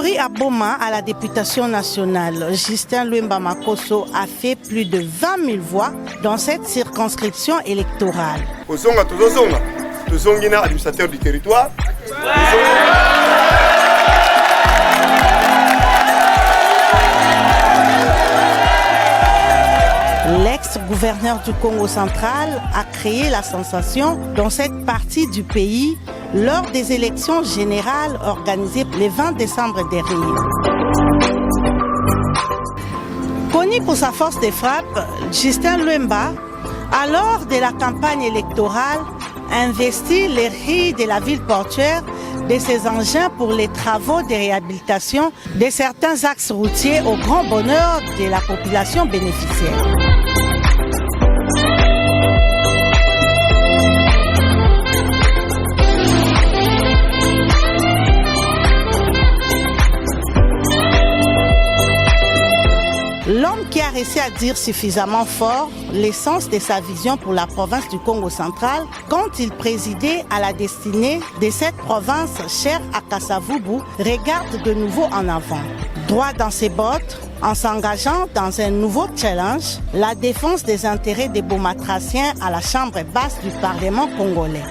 Favori à Boma à la députation nationale, Justin Lwemba Makosso a fait plus de 20 000 voix dans cette circonscription électorale. Administrateur du territoire. L'ex-gouverneur du Congo central a créé la sensation dans cette partie du pays lors des élections générales organisées le 20 décembre dernier. Connu pour sa force de frappe, Justin Lwemba, lors de la campagne électorale, investit les riz de la ville portuaire de ses engins pour les travaux de réhabilitation de certains axes routiers au grand bonheur de la population bénéficiaire. L'homme qui a réussi à dire suffisamment fort l'essence de sa vision pour la province du Congo central quand il présidait à la destinée de cette province chère à Kasavubu regarde de nouveau en avant. Droit dans ses bottes, en s'engageant dans un nouveau challenge, la défense des intérêts des Bomatraciens à la chambre basse du Parlement congolais.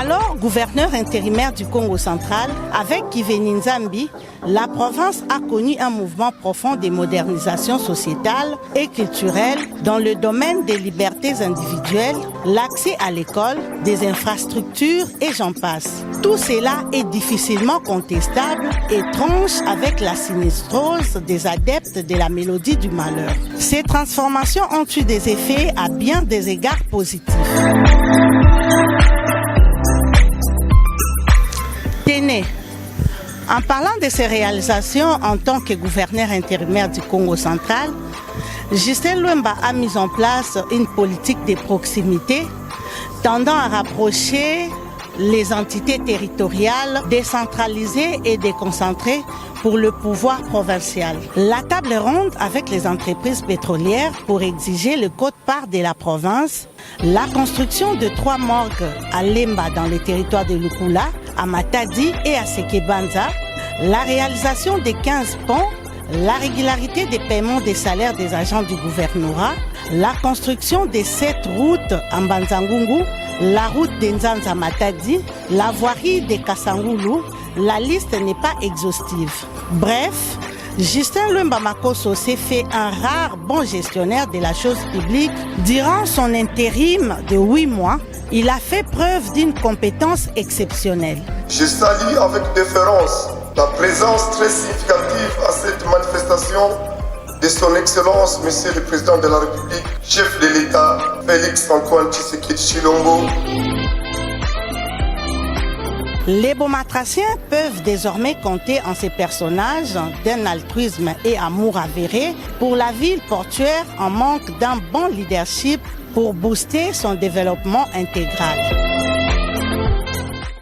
Alors, gouverneur intérimaire du Congo central, avec Kiveni Nzambi, la province a connu un mouvement profond de modernisation sociétale et culturelle dans le domaine des libertés individuelles, l'accès à l'école, des infrastructures et j'en passe. Tout cela est difficilement contestable et tranche avec la sinistrose des adeptes de la mélodie du malheur. Ces transformations ont eu des effets à bien des égards positifs. Téné. En parlant de ses réalisations en tant que gouverneur intérimaire du Congo central, Justin Lwemba a mis en place une politique de proximité tendant à rapprocher les entités territoriales décentralisées et déconcentrées pour le pouvoir provincial. La table ronde avec les entreprises pétrolières pour exiger le quote-part de la province, la construction de 3 morgues à Lemba dans le territoire de Lukula, à Matadi et à Sekebanza, la réalisation des 15 ponts, la régularité des paiements des salaires des agents du gouvernorat, la construction des 7 routes en Banzangungu, la route d'Enzanza Matadi, la voirie de Kasangulu, la liste n'est pas exhaustive. Bref, Justin Lwemba Makosso s'est fait un rare bon gestionnaire de la chose publique. Durant son intérim de 8 mois, il a fait preuve d'une compétence exceptionnelle. Je salue avec déférence la présence très significative à cette manifestation de son Excellence, Monsieur le Président de la République, chef de l'État, Félix Antoine Tshisekedi Tshilombo. Les Bomatraciens peuvent désormais compter en ces personnages d'un altruisme et amour avéré pour la ville portuaire en manque d'un bon leadership pour booster son développement intégral.